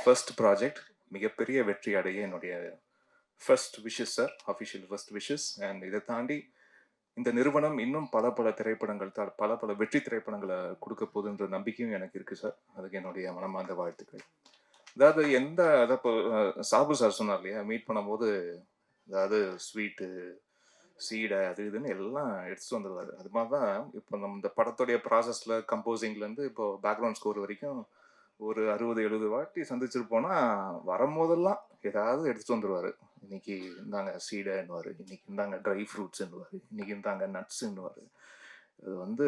First project மிகப்பெரிய வெற்றி அடைய என்னுடைய first wishes sir, official first wishes. And இதை தாண்டி இந்த நிறுவனம் இன்னும் பல பல திரைப்படங்கள் பல பல வெற்றி திரைப்படங்களை கொடுக்க போகுதுன்ற நம்பிக்கையும் எனக்கு இருக்குது சார். அதுக்கு என்னுடைய மனமார்ந்த வாழ்த்துக்கள். அதாவது அதை இப்போ சாபு சார் சொன்னார் இல்லையா, மீட் பண்ணும்போது அதாவது ஸ்வீட்டு சீடை அது இதுன்னு எல்லாம் எடுத்துட்டு வந்துடுவார். அது மாதிரி தான் இப்போ நம்ம இந்த படத்துடைய ப்ராசஸில் கம்போசிங்லேருந்து இப்போ பேக்ரவுண்ட் ஸ்கோர் வரைக்கும் ஒரு 60-70 வாட்டி சந்திச்சிருப்போம்னா வரும்போதெல்லாம் ஏதாவது எடுத்துட்டு வந்துடுவார். இன்னைக்கு இந்தாங்க சீடைன்னுவார், இன்னைக்கு இந்தாங்க ட்ரை ஃப்ரூட்ஸ்ன்னுவார், இன்னைக்கு இந்தாங்க நட்ஸுன்னுவார். அது வந்து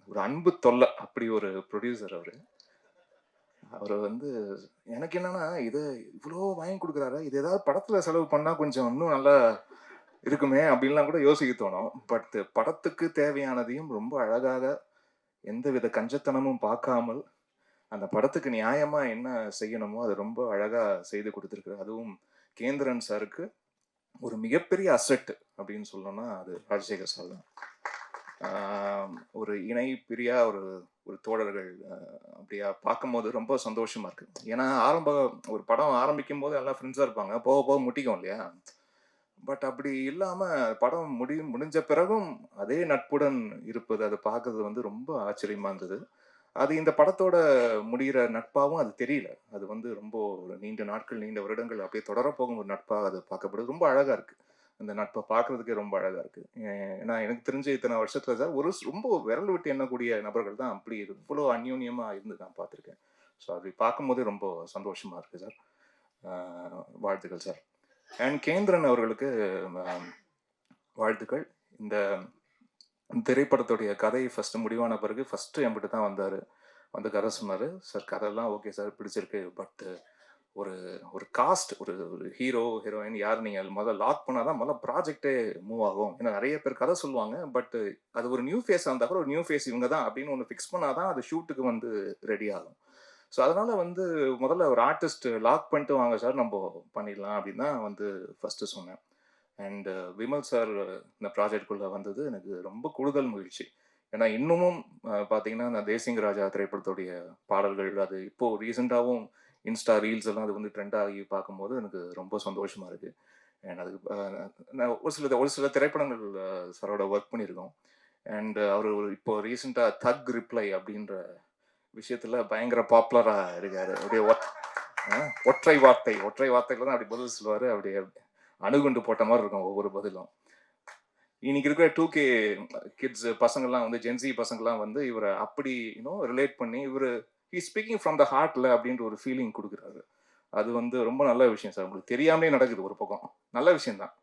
ஒரு அன்பு தொல்லை. அப்படி ஒரு ப்ரொடியூசர் அவர். எனக்கு என்னன்னா இதை இவ்வளோ வாங்கி கொடுக்குறாரு, இது ஏதாவது படத்துல செலவு பண்ணா கொஞ்சம் இன்னும் நல்லா இருக்குமே அப்படின்லாம் கூட யோசிக்க தோணும். பட் படத்துக்கு தேவையானதையும் ரொம்ப அழகாக எந்தவித கஞ்சத்தனமும் பார்க்காமல் அந்த படத்துக்கு நியாயமா என்ன செய்யணுமோ அதை ரொம்ப அழகா செய்து கொடுத்துருக்கு. அதுவும் கேந்திரன் சாருக்கு ஒரு மிகப்பெரிய அசெட் அப்படின்னு சொல்லணும்னா அது ராஜசேகர் சார் தான். ஒரு இணை பிரியா ஒரு ஒரு தோழர்கள் அப்படியா பார்க்கும்போது ரொம்ப சந்தோஷமா இருக்கு. ஏன்னா ஒரு படம் ஆரம்பிக்கும் போது எல்லாம் ஃப்ரெண்ட்ஸா இருப்பாங்க, போக போக முட்டிக்கும் இல்லையா. பட் அப்படி இல்லாம படம் முடிஞ்ச பிறகும் அதே நட்புடன் இருப்பது, அதை பார்க்கறது ரொம்ப ஆச்சரியமா இருந்தது. அது இந்த படத்தோட முடிகிற நட்பாகவும் அது தெரியல. அது ரொம்ப ஒரு நீண்ட நாட்கள், நீண்ட வருடங்கள் அப்படியே தொடரப்போகும் ஒரு நட்பாக அது பார்க்கப்படுது. ரொம்ப அழகா இருக்கு. அந்த நட்பை பார்க்கறதுக்கே ரொம்ப அழகா இருக்கு. ஏன்னா எனக்கு தெரிஞ்ச இத்தனை வருஷத்துல சார் ரொம்ப விரல் விட்டு எண்ணக்கூடிய நபர்கள் தான் அப்படி இவ்வளோ அந்யோன்யமா இருந்து நான் பார்த்துருக்கேன். ஸோ அப்படி பார்க்கும்போதே ரொம்ப சந்தோஷமா இருக்கு சார். வாழ்த்துக்கள் சார். அண்ட் கேந்திரன் அவர்களுக்கு வாழ்த்துக்கள். இந்த திரைப்படத்துடைய கதை ஃபர்ஸ்ட் முடிவான பிறகு ஃபர்ஸ்ட் என்கிட்ட தான் வந்து கதை சொன்னார். சார் கதையெல்லாம் ஓகே சார், பிடிச்சிருக்கு. பட் ஒரு ஒரு காஸ்ட், ஒரு ஒரு ஹீரோ ஹீரோயின் யார் நீங்கள் முதல்ல லாக் பண்ணாதான் முதல்ல ப்ராஜெக்டே மூவ் ஆகும். ஏன்னா நிறைய பேர் கதை சொல்லுவாங்க, பட் அது ஒரு நியூ ஃபேஸ் இருந்தால் கூட ஒரு நியூ ஃபேஸ் இவங்க தான் அப்படின்னு ஒன்று ஃபிக்ஸ் பண்ணாதான் அது ஷூட்டுக்கு ரெடி ஆகும். ஸோ அதனால முதல்ல ஒரு ஆர்டிஸ்ட் லாக் பண்ணிட்டு வாங்க சார் நம்ம பண்ணிடலாம் அப்படின்னு தான் ஃபர்ஸ்ட் சொன்னேன். அண்ட் விமல் சார் இந்த ப்ராஜெக்டுக்குள்ளே வந்தது எனக்கு ரொம்ப கூடுதல் மகிழ்ச்சி. ஏன்னா இன்னமும் பார்த்தீங்கன்னா இந்த தேசிங்க ராஜா திரைப்படத்துடைய பாடல்கள் அது இப்போது ரீசெண்டாகவும் இன்ஸ்டா ரீல்ஸ் எல்லாம் அது ட்ரெண்ட் ஆகி பார்க்கும்போது எனக்கு ரொம்ப சந்தோஷமாக இருக்குது. அண்ட் அதுக்கு நான் ஒரு சில திரைப்படங்கள் சாரோட ஒர்க் பண்ணியிருக்கோம். அண்ட் அவர் இப்போ ரீசெண்டாக தக் ரிப்ளை அப்படின்ற விஷயத்தில் பயங்கர பாப்புலராக இருக்கார். அப்படியே ஒற்றை வார்த்தையில் தான் அப்படி பதில் சொல்லுவார். அப்படியே அணுகுண்டு போட்ட மாதிரி இருக்கும் ஒவ்வொரு பதிலும். இன்னைக்கு இருக்கிற 2K கிட்ஸ் பசங்கள்லாம் ஜென்சி பசங்கள்லாம் இவரை அப்படி ரிலேட் பண்ணி இவர் ஸ்பீக்கிங் ஃப்ரம் த ஹார்ட்ல அப்படின்ற ஒரு ஃபீலிங் கொடுக்குறாரு. அது ரொம்ப நல்ல விஷயம் சார். உங்களுக்கு தெரியாமலே நடக்குது ஒரு பக்கம், நல்ல விஷயம்தான்.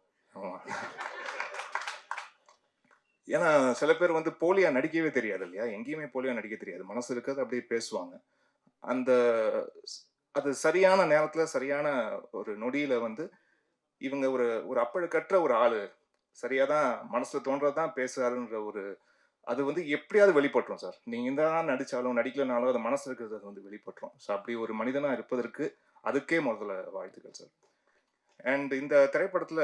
ஏன்னா சில பேர் போலியா நடிக்கவே தெரியாது இல்லையா, எங்கேயுமே போலியா நடிக்க தெரியாது, மனசு இருக்கிறது அப்படியே பேசுவாங்க. அது சரியான நேரத்துல சரியான ஒரு நொடியில இவங்க ஒரு ஒரு அப்பழுக்கற்ற ஒரு ஆளு, சரியாதான் மனசுல தோன்றதான் பேசுறாருன்ற ஒரு அது எப்படியாவது வெளிப்பட்டுரும் சார். நீங்க இந்த நடிச்சாலும் நடிக்கலனாலும் அது மனசு இருக்கிறது அது வெளிப்பட்டுரும். ஸோ அப்படி ஒரு மனிதனா இருப்பதற்கு அதுக்கே முதல்ல வாழ்த்துக்கள் சார். அண்ட் இந்த திரைப்படத்துல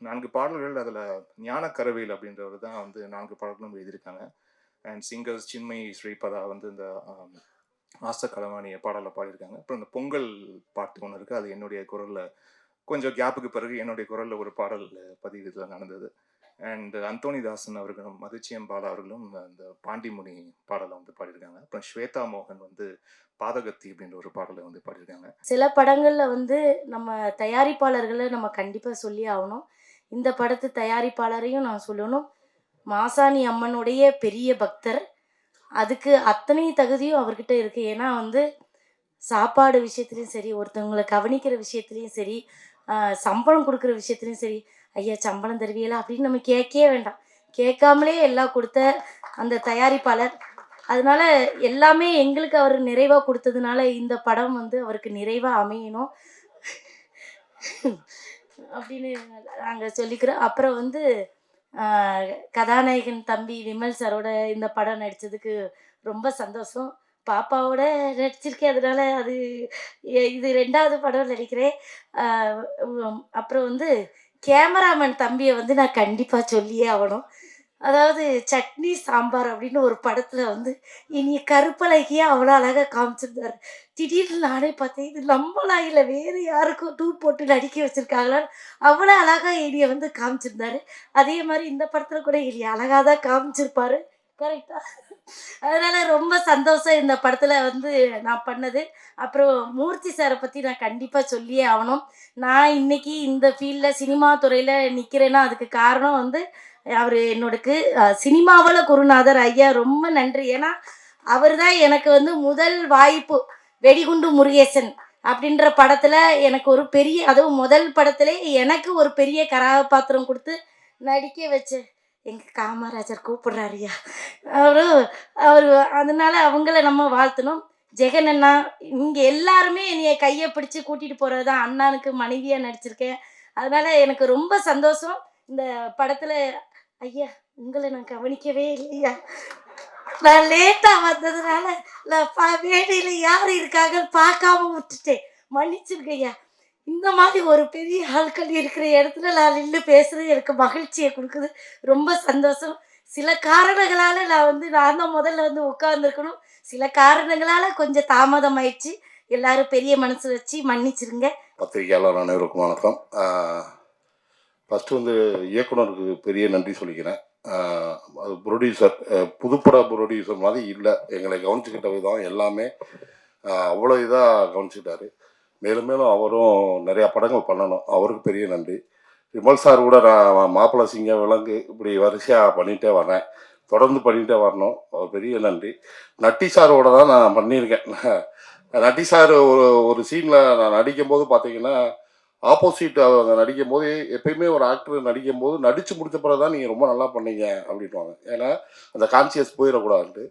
4 பாடல்கள், அதுல ஞான கரவேல் அப்படின்றவர் தான் 4 பாடல்களும் எழுதியிருக்காங்க. அண்ட் சிங்கர்ஸ் சின்மயி ஸ்ரீபதா இந்த ஆச களவாணிய பாடலை பாடியிருக்காங்க. அப்புறம் இந்த பொங்கல் பாட்டு ஒன்று இருக்கு, அது என்னுடைய குரல்ல கொஞ்சம் கேப்புக்கு பிறகு என்னுடைய குரல்ல ஒரு பாடல் பதிவு இதில் நடந்தது. அண்ட் அந்தோனி தாசன் அவர்களும் மதுச்சியம் பாலா அவர்களும் அந்த பாண்டிமுனி பாடலை பாடியிருக்காங்க. அப்புறம் ஸ்வேதா மோகன் பாதகத்தி அப்படின்ற ஒரு பாடலை பாடியிருக்காங்க. சில படங்கள்ல நம்ம தயாரிப்பாளர்களை நம்ம கண்டிப்பா சொல்லி ஆகணும். இந்த படத்து தயாரிப்பாளரையும் நான் சொல்லணும். மாசாணி அம்மனுடைய பெரிய பக்தர். அதுக்கு அத்தனை தகுதியும் அவர்கிட்ட இருக்கு. ஏன்னா சாப்பாடு விஷயத்துலையும் சரி, ஒருத்தவங்களை கவனிக்கிற விஷயத்துலையும் சரி, சம்பளம் கொடுக்குற விஷயத்துலையும் சரி, ஐயா சம்பளம் தருவீங்களா அப்படின்னு நம்ம கேட்கவே வேண்டாம், கேட்காமலே எல்லாம் கொடுத்த அந்த தயாரிப்பாளர். அதனால எல்லாமே எங்களுக்கு அவர் நிறைவாக கொடுத்ததுனால இந்த படம் அவருக்கு நிறைவாக அமையணும் அப்படின்னு நாங்கள் சொல்லிக்கிறோம். அப்புறம் கதாநாயகன் தம்பி விமல் சாரோட இந்த படம் நடித்ததுக்கு ரொம்ப சந்தோஷம். பாப்பாவோட நடிச்சிருக்கேன், அதனால இது 2வது படம் நடிக்கிறேன். அப்புறம் கேமராமேன் தம்பியை நான் கண்டிப்பாக சொல்லியே ஆகணும். அதாவது சட்னி சாம்பார் அப்படின்னு ஒரு படத்துல வந்து இனிய கருப்பழகியா அவ்வளோ அழகா காமிச்சிருந்தாரு. திடீர்னு நானே பார்த்தேன், இது நம்மளா இல்லை வேற யாருக்கும் டூப் போட்டு நடிக்க வச்சிருக்காங்களான்னு அவ்வளோ அழகா என்னைய வந்து காமிச்சிருந்தாரு. அதே மாதிரி இந்த படத்துல கூட என்னைய அழகா தான் காமிச்சிருப்பாரு. கரெக்டா? அதனால ரொம்ப சந்தோஷம் இந்த படத்துல வந்து நான் பண்ணது. அப்புறம் மூர்த்தி சாரை பத்தி நான் கண்டிப்பா சொல்லியே ஆவணும். நான் இன்னைக்கு இந்த ஃபீல்ட்ல சினிமா துறையில நிக்கிறேன்னா, அதுக்கு காரணம் வந்து அவரு என்னோடக்கு சினிமாவுல குருநாதர் ஐயா ரொம்ப நன்றி. ஏன்னா, அவரு தான் எனக்கு வந்து முதல் வாய்ப்பு. வெடிகுண்டு முருகேசன் அப்படின்ற படத்துல எனக்கு ஒரு பெரிய அதுவும் முதல் படத்திலே எனக்கு ஒரு பெரிய கதாபாத்திரம் குடுத்து நடிக்க வச்ச எங்க காமராஜர் கூப்பிடுறாருய்யா. அவரு அவரு அதனால அவங்கள நம்ம வாழ்த்தணும். ஜெகன் அண்ணா, இங்க எல்லாருமே என்னைய கைய பிடிச்சு கூட்டிட்டு போறது தான். அண்ணனுக்கு மனைவியா நடிச்சிருக்கேன். அதனால எனக்கு ரொம்ப சந்தோஷம். இந்த படத்துல ஐயா உங்கள நான் கவனிக்கவே இல்லையா. நான் லேட்டா வந்ததுனால நான் மேடையில யார் இருக்காங்கன்னு பார்க்காம விட்டுட்டேன். மன்னிச்சிருங்க ஐயா. இந்த மாதிரி ஒரு பெரிய ஆட்கள் இருக்கிற இடத்துல நான் நின்று பேசுறது எனக்கு மகிழ்ச்சியை கொடுக்குது. ரொம்ப சந்தோஷம். சில காரணங்களால நான் தான் முதல்ல வந்து உட்கார்ந்துருக்கணும். சில காரணங்களால கொஞ்சம் தாமதம் ஆயிடுச்சு. எல்லாரும் பெரிய மனசு வச்சு மன்னிச்சிருங்க. பத்திரிகையாளர் அனைவருக்கும் வணக்கம். ஃபஸ்ட்டு வந்து இயக்குனருக்கு பெரிய நன்றி சொல்லிக்கிறேன். அது ப்ரொடியூசர் புதுப்பட ப்ரொடியூசர் மாதிரி இல்லை, எங்களை கவனிச்சுக்கிட்ட விதம் எல்லாமே அவ்வளோ இதாக கவனிச்சுக்கிட்டாரு. மேலும் மேலும் அவரும் நிறையா படங்கள் பண்ணணும், அவருக்கு பெரிய நன்றி. விமல் சார் கூட நான் மாப்பிள்ளை சிங்கம் விலங்கு இப்படி வரிசையாக பண்ணிகிட்டே வரேன், தொடர்ந்து பண்ணிகிட்டே வரணும், அவர் பெரிய நன்றி. நட்டி சாரோட தான் நான் பண்ணியிருக்கேன். நட்டி சார் ஒரு சீனில் நான் நடிக்கும்போது பார்த்தீங்கன்னா, ஆப்போசிட் அவங்க நடிக்கும்போது எப்பயுமே ஒரு ஆக்டர் நடிக்கும்போது நடித்து முடிச்ச பிறகு தான் நீங்கள் ரொம்ப நல்லா பண்ணீங்க அப்படின்வாங்க. ஏன்னா அந்த கான்சியஸ் போயிடக்கூடாதுன்ட்டு.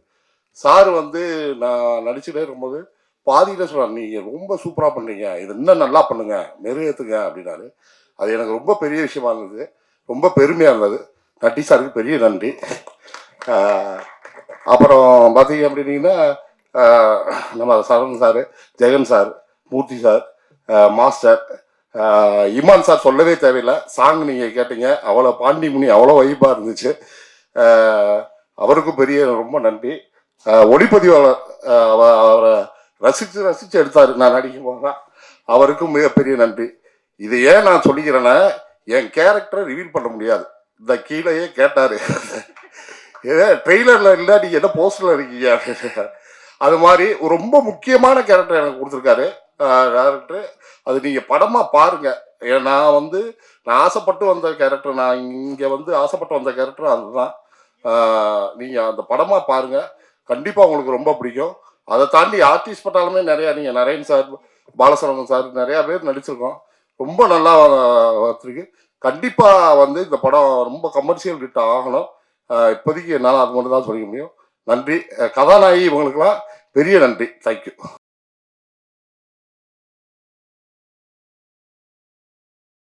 சார் வந்து நான் நடிச்சுட்டே இருக்கும்போது பாதியில் சொல்கிறார், நீங்கள் ரொம்ப சூப்பராக பண்ணுறீங்க, இது இன்னும் நல்லா பண்ணுங்க, மெருகேற்றுங்க அப்படின்னாரு. அது எனக்கு ரொம்ப பெரிய விஷயமா இருந்தது, ரொம்ப பெருமையாக இருந்தது. நட்டி சாருக்கு பெரிய நன்றி. அப்புறம் பார்த்தீங்க அப்படின்னீங்கன்னா, நம்ம சரவணன் சார், ஜெகன் சார், மூர்த்தி சார், மாஸ்டர் இமான் சார் சொல்லவே தேவையில்லை. சாங் நீங்கள் கேட்டீங்க, அவ்வளோ பாண்டி முனி அவ்வளோ வைப்பாக இருந்துச்சு. அவருக்கும் பெரிய ரொம்ப நன்றி. ஒளிப்பதிவாளர் அவரை ரசித்து ரசித்து எடுத்தார் நான் நடிக்கும் போது தான், அவருக்கும் மிகப்பெரிய நன்றி. இது ஏன் நான் சொல்லிக்கிறேன்னா, என் கேரக்டரை ரிவீல் பண்ண முடியாது. இந்த கீழேயே கேட்டார், ட்ரெய்லரில் இல்லை நீங்கள் என்ன போஸ்டரில் இருக்கீங்க அப்படின்னு. அது மாதிரி ரொம்ப முக்கியமான கேரக்டர் எனக்கு கொடுத்துருக்காரு டேரக்டர். அது நீங்கள் படமாக பாருங்கள். நான் ஆசைப்பட்டு வந்த கேரக்டர், நான் இங்கே வந்து ஆசைப்பட்டு வந்த கேரக்டர் அதுதான். நீங்கள் அந்த படமாக பாருங்கள், கண்டிப்பாக உங்களுக்கு ரொம்ப பிடிக்கும். அதை தாண்டி ஆர்டிஸ்ட் பட்டாலுமே நிறையா, நீங்கள் நரேன் சார், பாலசரவணன் சார் நிறையா பேர் நடிச்சிருக்கோம், ரொம்ப நல்லா வந்திருக்கு. கண்டிப்பாக வந்து இந்த படம் ரொம்ப கமர்ஷியல் ஹிட் ஆகணும். இப்போதைக்கு என்னால் அது மட்டும் தான் சொல்லிக்க முடியும். நன்றி. கதாநாயகி இவங்களுக்கெல்லாம் பெரிய நன்றி. தேங்க்யூ.